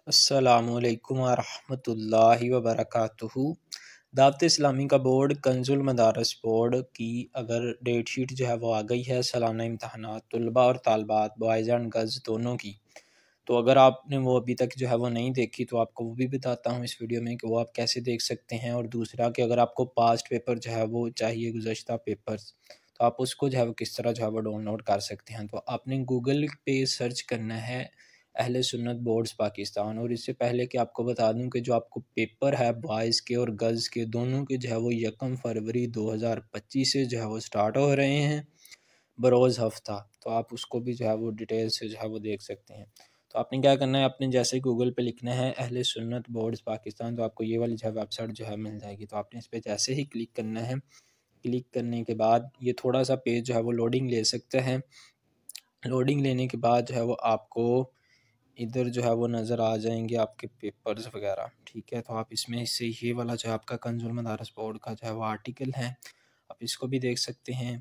السلام علیکم ورحمۃ اللہ وبرکاتہ۔ دعوت اسلامی کا بورڈ کنز المدارس بورڈ کی اگر ڈیٹ شیٹ جو ہے وہ آ گئی ہے سالانہ امتحانات طلباء اور طالبات بوائز اینڈ گرلز دونوں کی، تو اگر آپ نے وہ ابھی تک جو ہے وہ نہیں دیکھی تو آپ کو وہ بھی بتاتا ہوں اس ویڈیو میں کہ وہ آپ کیسے دیکھ سکتے ہیں۔ اور دوسرا کہ اگر آپ کو پاسٹ پیپر جو ہے وہ چاہیے، گزشتہ پیپرز، تو آپ اس کو جو ہے وہ کس طرح جو ہے وہ ڈاؤن لوڈ کر سکتے ہیں۔ تو آپ نے گوگل پہ سرچ کرنا ہے اہل سنت بورڈز پاکستان، اور اس سے پہلے کہ آپ کو بتا دوں کہ جو آپ کو پیپر ہے بوائز کے اور گرلز کے دونوں کے جو ہے وہ 1 فروری 2025 سے جو ہے وہ سٹارٹ ہو رہے ہیں بروز ہفتہ، تو آپ اس کو بھی جو ہے وہ ڈیٹیل سے جو ہے وہ دیکھ سکتے ہیں۔ تو آپ نے کیا کرنا ہے، آپ نے جیسے گوگل پہ لکھنا ہے اہل سنت بورڈز پاکستان، تو آپ کو یہ والی جو ہے ویب سائٹ جو ہے مل جائے گی۔ تو آپ نے اس پہ جیسے ہی کلک کرنا ہے، کلک کرنے کے بعد یہ تھوڑا سا پیج جو ہے وہ لوڈنگ لے سکتا ہے۔ لوڈنگ لینے کے بعد جو ہے وہ آپ کو ادھر جو ہے وہ نظر آ جائیں گے آپ کے پیپرز وغیرہ، ٹھیک ہے۔ تو آپ اس میں سے یہ والا جو ہے آپ کا کنز المدارس بورڈ کا جو ہے وہ آرٹیکل ہے، آپ اس کو بھی دیکھ سکتے ہیں۔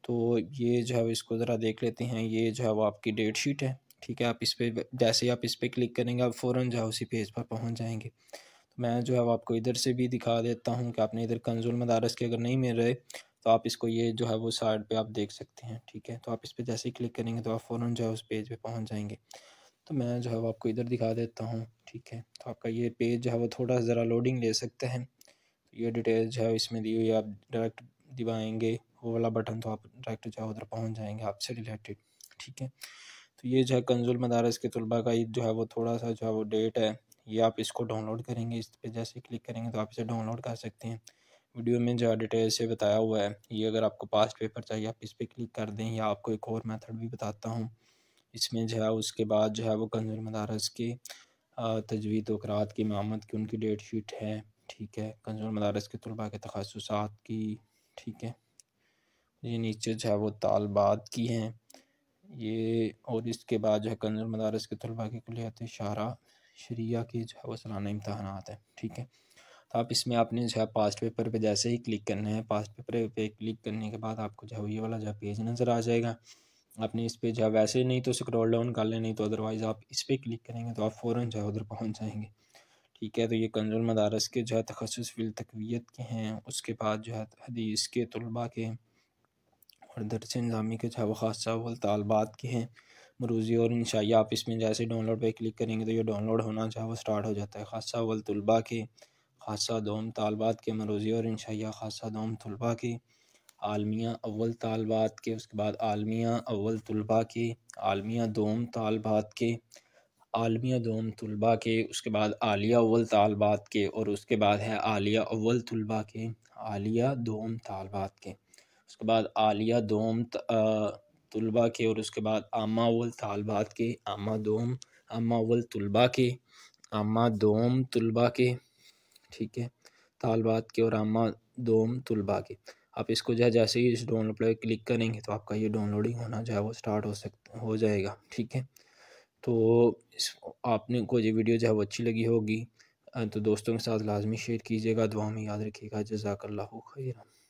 تو یہ جو ہے اس کو ذرا دیکھ لیتے ہیں، یہ جو ہے وہ آپ کی ڈیٹ شیٹ ہے، ٹھیک ہے۔ آپ اس پہ جیسے ہی آپ اس پہ کلک کریں گے آپ فوراً جو ہے اسی پیج پر پہنچ جائیں گے۔ تو میں جو ہے وہ آپ کو ادھر سے بھی دکھا دیتا ہوں کہ آپ نے ادھر کنز المدارس کے اگر نہیں مل رہے تو آپ اس کو یہ جو ہے وہ سائڈ پہ آپ دیکھ سکتے ہیں، ٹھیک ہے۔ تو آپ اس پہ جیسے ہی کلک کریں گے تو آپ فوراً جو ہے اس پیج پہ پہنچ جائیں گے۔ تو میں جو ہے وہ آپ کو ادھر دکھا دیتا ہوں، ٹھیک ہے۔ تو آپ کا یہ پیج جو ہے وہ تھوڑا ذرا لوڈنگ لے سکتے ہیں۔ یہ ڈیٹیل جو ہے اس میں دی ہوئی، آپ ڈائریکٹ دبائیں گے وہ والا بٹن تو آپ ڈائریکٹ جو ہے ادھر پہنچ جائیں گے آپ سے ریلیٹڈ، ٹھیک ہے۔ تو یہ جو ہے کنز المدارس کے طلباء کا جو ہے وہ تھوڑا سا جو ہے وہ ڈیٹ ہے، یہ آپ اس کو ڈاؤن لوڈ کریں گے، اس پہ جیسے کلک کریں گے تو آپ اسے ڈاؤن لوڈ کر سکتے ہیں۔ ویڈیو میں جو ہے ڈیٹیل سے بتایا ہوا ہے، یہ اگر آپ کو پاسٹ پیپر چاہیے آپ اس پہ کلک کر دیں، یا آپ کو ایک اور میتھڈ بھی بتاتا ہوں اس میں جو ہے اس کے بعد جو ہے وہ کنز المدارس کی تجوید و قراءت کی امامت کی ان کی ڈیٹ شیٹ ہے، ٹھیک ہے۔ کنز المدارس کے طلباء کے تخصصات کی، ٹھیک ہے۔ یہ نیچے جو ہے وہ طالبات کی ہیں یہ، اور اس کے بعد جو ہے کنز المدارس کے طلباء کی کلیات شرعیہ کی جو ہے وہ سالانہ امتحانات ہیں، ٹھیک ہے۔ تو آپ اس میں آپ نے جو ہے پاسٹ پیپر پہ جیسے ہی کلک کرنا ہے، پاسٹ پیپر پہ کلک کرنے کے بعد آپ کو جو ہے یہ والا جو ہے پیج نظر آ جائے گا۔ آپ نے اس پہ جو ہے ویسے نہیں تو اسکرول ڈاؤن کر لیں، نہیں تو ادروائز آپ اس پہ کلک کریں گے تو آپ فوراً جو ہے ادھر پہنچ جائیں گے، ٹھیک ہے۔ تو یہ کنز المدارس کے جو ہے تخصص فی التقویت کے ہیں، اس کے بعد جو ہے حدیث کے طلباء کے، اور درس نظامی کے جو ہے وہ خاصہ طالبات کے ہیں، مروزی اور انشائیہ۔ آپ اس میں جیسے ڈاؤن لوڈ پہ کلک کریں گے تو یہ ڈاؤن لوڈ ہونا جو ہے وہ سٹارٹ ہو جاتا ہے۔ خاصہ اول طلباء کے، خاصہ دوم طالبات کے، مروزی اور انشائیہ خاصہ دوم طلباء کے، عالمیہ اول طالبات کے، اس کے بعد عالمیہ اول طلباء کے، عالمیہ دوم طالبات کے، عالمیہ دوم طلباء کے، اس کے بعد عالیہ اول طالبات کے، اور اس کے بعد ہے عالیہ اول طلباء کے، عالیہ دوم طالبات کے، اس کے بعد عالیہ دوم طلباء کے، اور اس کے بعد عامہ اول طالبات کے، عامہ دوم، عامہ اول طلباء کے، عامہ دوم طلباء کے، ٹھیک ہے، طالبات کے اور عامہ دوم طلباء کے۔ آپ اس کو جو ہے جیسے ہی اس ڈاؤن لوڈ پہ کلک کریں گے تو آپ کا یہ ڈاؤن لوڈنگ ہونا جو ہے وہ سٹارٹ ہو جائے گا، ٹھیک ہے۔ تو آپ نے کو یہ ویڈیو جو ہے وہ اچھی لگی ہوگی تو دوستوں کے ساتھ لازمی شیئر کیجیے گا، دعا میں یاد رکھیے گا۔ جزاک اللہ خیر۔